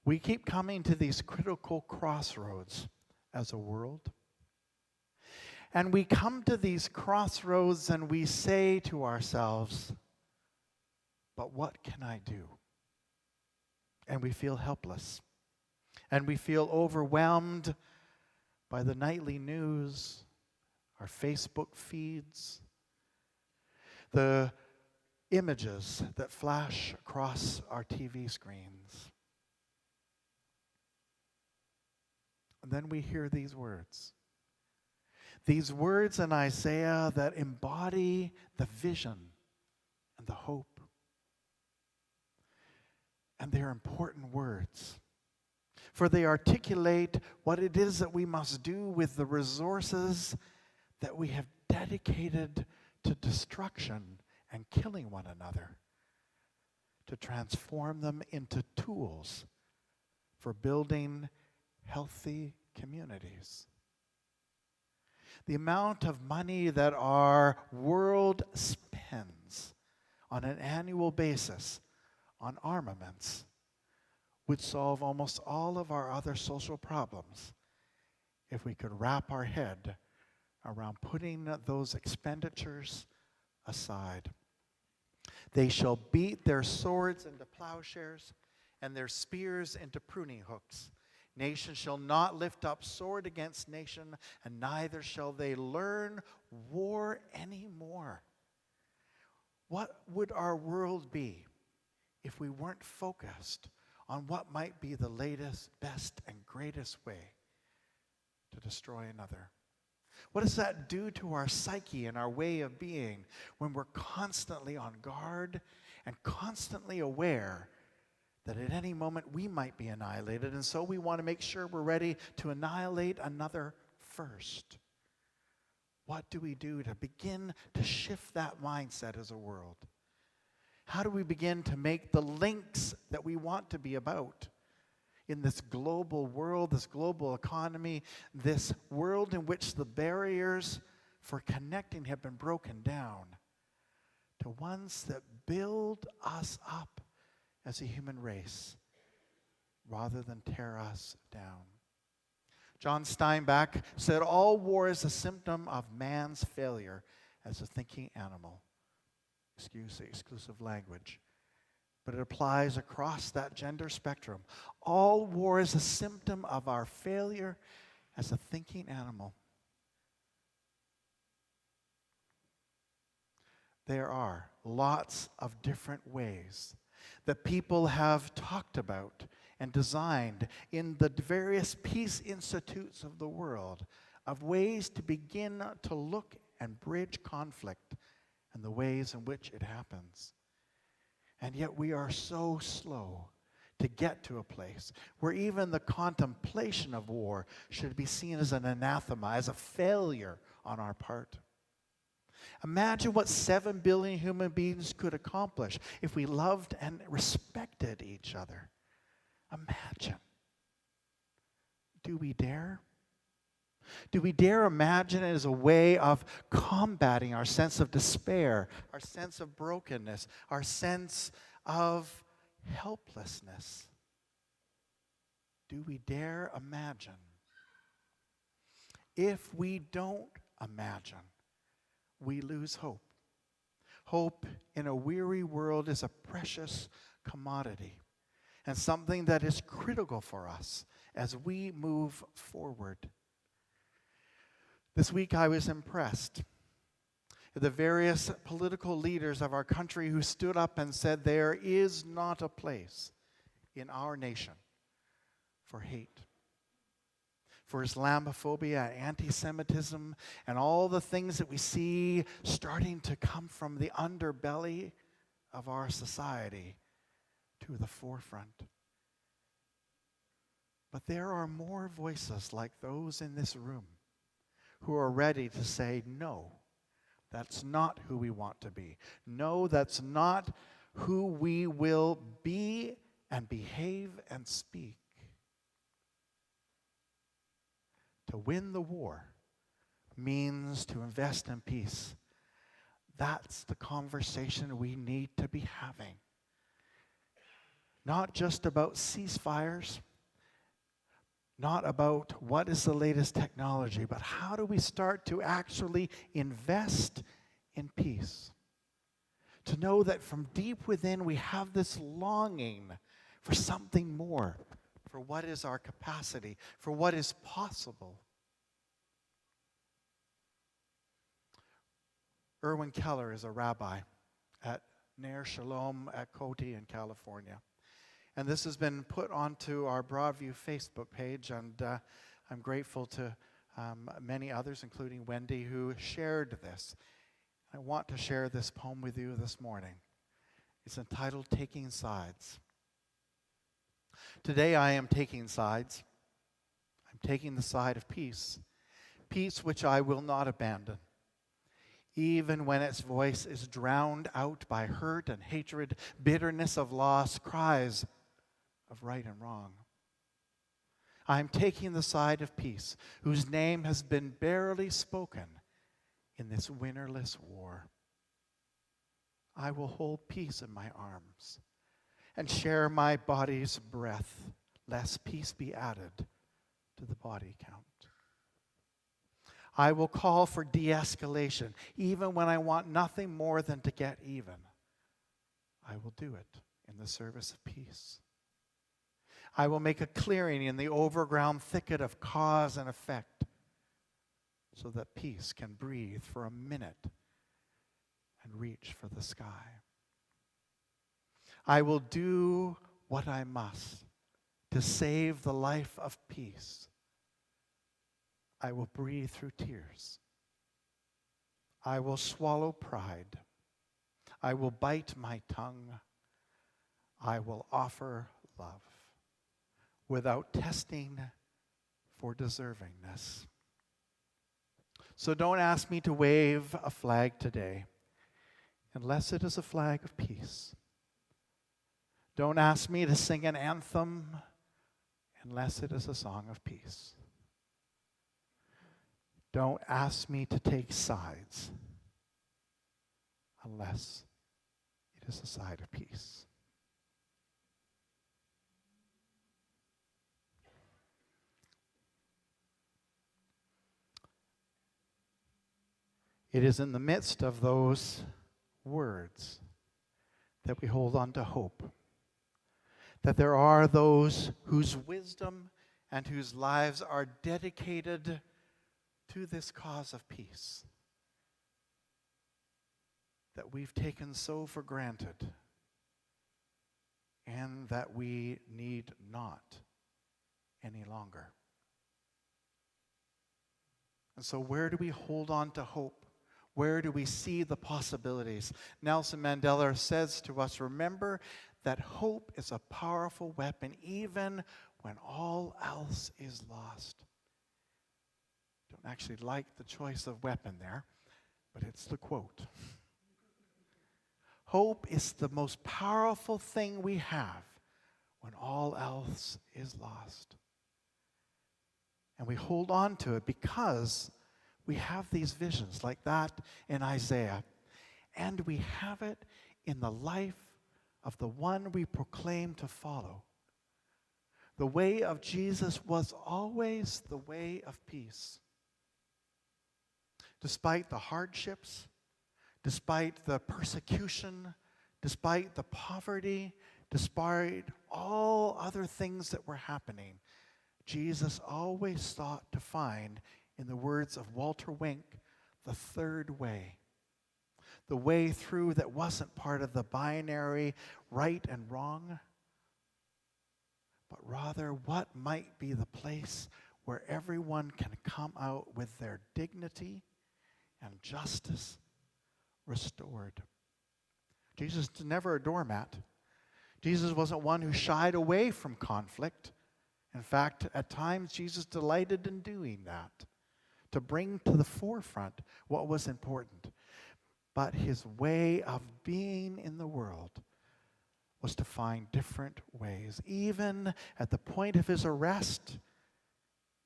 We keep coming to these critical crossroads as a world. And we come to these crossroads and we say to ourselves, but what can I do? And we feel helpless. And we feel overwhelmed by the nightly news, our Facebook feeds, the images that flash across our TV screens. And then we hear these words. These words in Isaiah that embody the vision and the hope. And they're important words, for they articulate what it is that we must do with the resources that we have dedicated to destruction and killing one another, to transform them into tools for building healthy communities. The amount of money that our world spends on an annual basis on armaments would solve almost all of our other social problems if we could wrap our head around putting those expenditures aside. They shall beat their swords into plowshares and their spears into pruning hooks. Nation shall not lift up sword against nation, and neither shall they learn war anymore. What would our world be if we weren't focused on what might be the latest, best, and greatest way to destroy another? What does that do to our psyche and our way of being when we're constantly on guard and constantly aware that at any moment we might be annihilated, and so we want to make sure we're ready to annihilate another first? What do we do to begin to shift that mindset as a world? How do we begin to make the links that we want to be about in this global world, this global economy, this world in which the barriers for connecting have been broken down, to ones that build us up as a human race rather than tear us down? John Steinbeck said, all war is a symptom of man's failure as a thinking animal. Excuse the exclusive language, but it applies across that gender spectrum. All war is a symptom of our failure as a thinking animal. There are lots of different ways that people have talked about and designed in the various peace institutes of the world of ways to begin to look and bridge conflict and the ways in which it happens. And yet we are so slow to get to a place where even the contemplation of war should be seen as an anathema, as a failure on our part. Imagine what 7 billion human beings could accomplish if we loved and respected each other. Imagine. Do we dare? Do we dare imagine it as a way of combating our sense of despair, our sense of brokenness, our sense of helplessness? Do we dare imagine? If we don't imagine, we lose hope. Hope in a weary world is a precious commodity and something that is critical for us as we move forward. This week I was impressed at the various political leaders of our country who stood up and said there is not a place in our nation for hate, for Islamophobia, anti-Semitism, and all the things that we see starting to come from the underbelly of our society to the forefront. But there are more voices like those in this room who are ready to say, no, that's not who we want to be. No, that's not who we will be and behave and speak. To win the war means to invest in peace. That's the conversation we need to be having. Not just about ceasefires, not about what is the latest technology, but how do we start to actually invest in peace? To know that from deep within we have this longing for something more, for what is our capacity, for what is possible. Erwin Keller is a rabbi at Ner Shalom at Cote in California. And this has been put onto our Broadview Facebook page, and I'm grateful to many others, including Wendy, who shared this. I want to share this poem with you this morning. It's entitled Taking Sides. Today I am taking sides. I'm taking the side of peace, peace which I will not abandon, even when its voice is drowned out by hurt and hatred, bitterness of loss, cries of right and wrong. I am taking the side of peace, whose name has been barely spoken in this winnerless war. I will hold peace in my arms and share my body's breath, lest peace be added to the body count. I will call for de-escalation, even when I want nothing more than to get even. I will do it in the service of peace. I will make a clearing in the overground thicket of cause and effect so that peace can breathe for a minute and reach for the sky. I will do what I must to save the life of peace. I will breathe through tears. I will swallow pride. I will bite my tongue. I will offer love without testing for deservingness. So don't ask me to wave a flag today unless it is a flag of peace. Don't ask me to sing an anthem unless it is a song of peace. Don't ask me to take sides unless it is a side of peace. It is in the midst of those words that we hold on to hope. That there are those whose wisdom and whose lives are dedicated to this cause of peace that we've taken so for granted and that we need not any longer. And so where do we hold on to hope? Where do we see the possibilities? Nelson Mandela says to us, remember that hope is a powerful weapon even when all else is lost. Don't actually like the choice of weapon there, but it's the quote. Hope is the most powerful thing we have when all else is lost. And we hold on to it because we have these visions like that in Isaiah. And we have it in the life of the one we proclaim to follow. The way of Jesus was always the way of peace. Despite the hardships, despite the persecution, despite the poverty, despite all other things that were happening, Jesus always sought to find, in the words of Walter Wink, the third way. The way through that wasn't part of the binary right and wrong, but rather what might be the place where everyone can come out with their dignity and justice restored. Jesus was never a doormat. Jesus wasn't one who shied away from conflict. In fact, at times, Jesus delighted in doing that, to bring to the forefront what was important. But his way of being in the world was to find different ways. Even at the point of his arrest,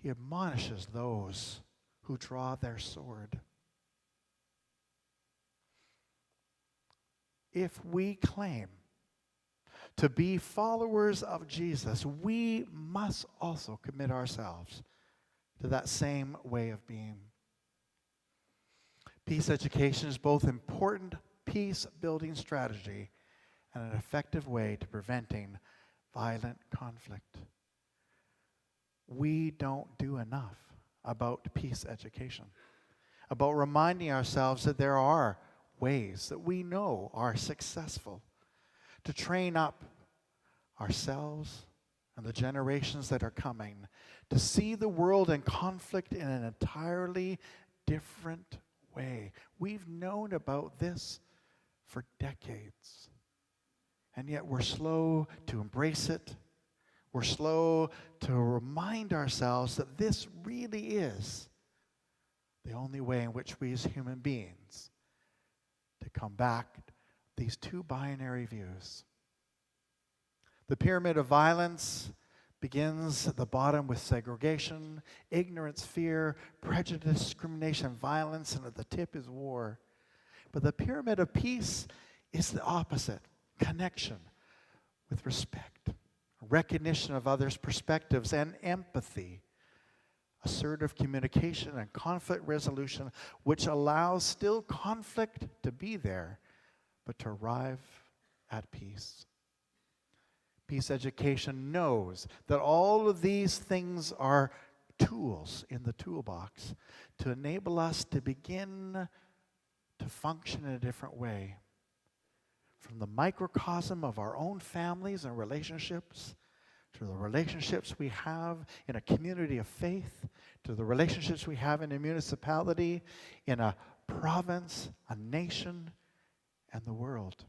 he admonishes those who draw their sword. If we claim To be followers of Jesus, we must also commit ourselves to that same way of being. Peace education is both important peace-building strategy and an effective way to preventing violent conflict. We don't do enough about peace education, about reminding ourselves that there are ways that we know are successful to train up ourselves and the generations that are coming to see the world and conflict in an entirely different way. We've known about this for decades, and yet we're slow to embrace it. We're slow to remind ourselves that this really is the only way in which we as human beings to combat these two binary views. The pyramid of violence begins at the bottom with segregation, ignorance, fear, prejudice, discrimination, violence, and at the tip is war. But the pyramid of peace is the opposite: connection with respect, recognition of others' perspectives, and empathy, assertive communication and conflict resolution, which allows still conflict to be there, but to arrive at peace. Peace education knows that all of these things are tools in the toolbox to enable us to begin to function in a different way. From the microcosm of our own families and relationships, to the relationships we have in a community of faith, to the relationships we have in a municipality, in a province, a nation, and the world.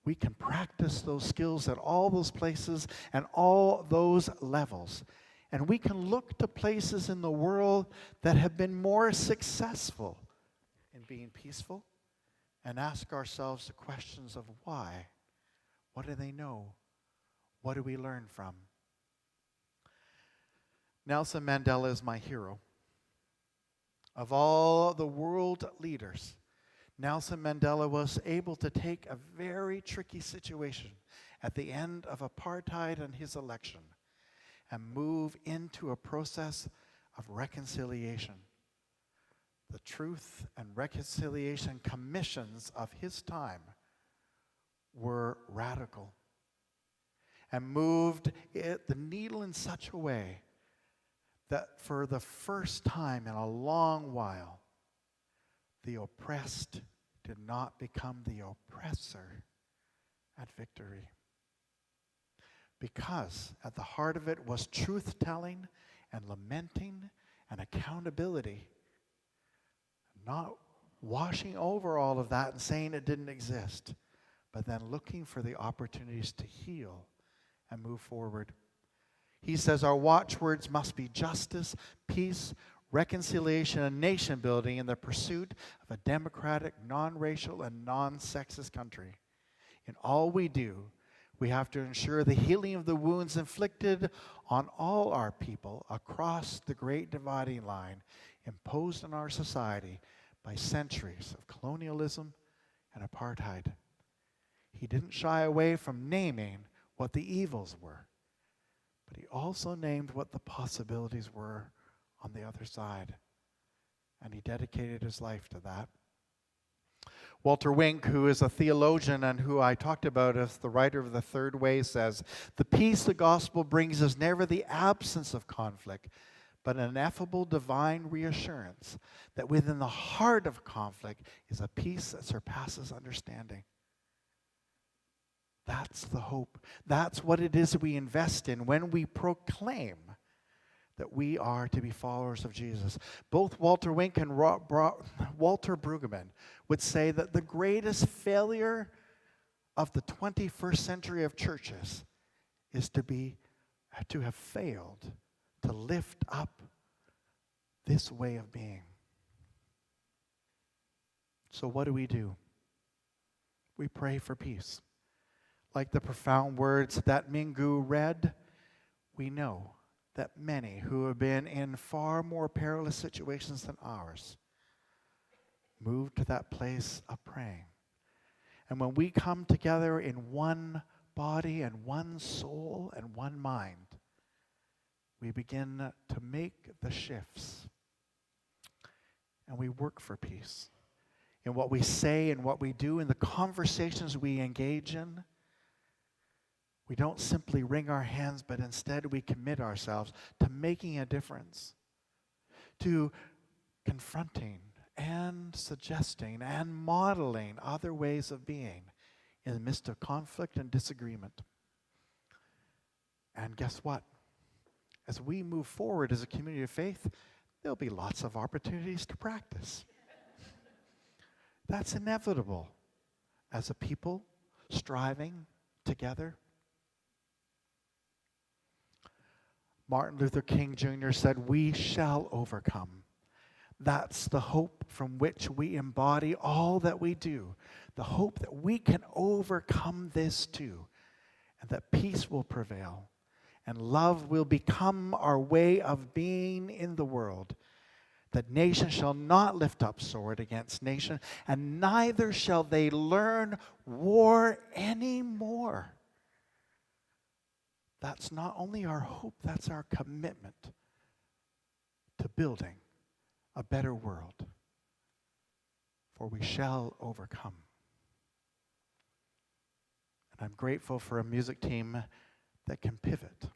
We can practice those skills at all those places and all those levels. And we can look to places in the world that have been more successful in being peaceful and ask ourselves the questions of why. What do they know? What do we learn from? Nelson Mandela is my hero. Of all the world leaders, Nelson Mandela was able to take a very tricky situation at the end of apartheid and his election and move into a process of reconciliation. The Truth and Reconciliation Commissions of his time were radical and moved the needle in such a way that for the first time in a long while, the oppressed did not become the oppressor at victory. Because at the heart of it was truth-telling and lamenting and accountability. Not washing over all of that and saying it didn't exist, but then looking for the opportunities to heal and move forward. He says our watchwords must be justice, peace, reconciliation, and nation building in the pursuit of a democratic, non-racial, and non-sexist country. In all we do, we have to ensure the healing of the wounds inflicted on all our people across the great dividing line imposed on our society by centuries of colonialism and apartheid. He didn't shy away from naming what the evils were, but he also named what the possibilities were on the other side, and he dedicated his life to that. Walter Wink, who is a theologian and who I talked about as the writer of The Third Way, says, "The peace the gospel brings is never the absence of conflict, but an ineffable divine reassurance that within the heart of conflict is a peace that surpasses understanding." That's the hope. That's what it is that we invest in when we proclaim that we are to be followers of Jesus. Both Walter Wink and Walter Brueggemann would say that the greatest failure of the 21st century of churches is to have failed to lift up this way of being. So what do? We pray for peace. Like the profound words that Mingu read, we know that many who have been in far more perilous situations than ours move to that place of praying. And when we come together in one body and one soul and one mind, we begin to make the shifts. And we work for peace. In what we say and what we do, in the conversations we engage in, we don't simply wring our hands, but instead we commit ourselves to making a difference, to confronting and suggesting and modeling other ways of being in the midst of conflict and disagreement. And guess what? As we move forward as a community of faith, there'll be lots of opportunities to practice. That's inevitable as a people striving together. Martin Luther King Jr. said, "We shall overcome." That's the hope from which we embody all that we do. The hope that we can overcome this too, and that peace will prevail, and love will become our way of being in the world. That nation shall not lift up sword against nation, and neither shall they learn war anymore. That's not only our hope, that's our commitment to building a better world. For we shall overcome. And I'm grateful for a music team that can pivot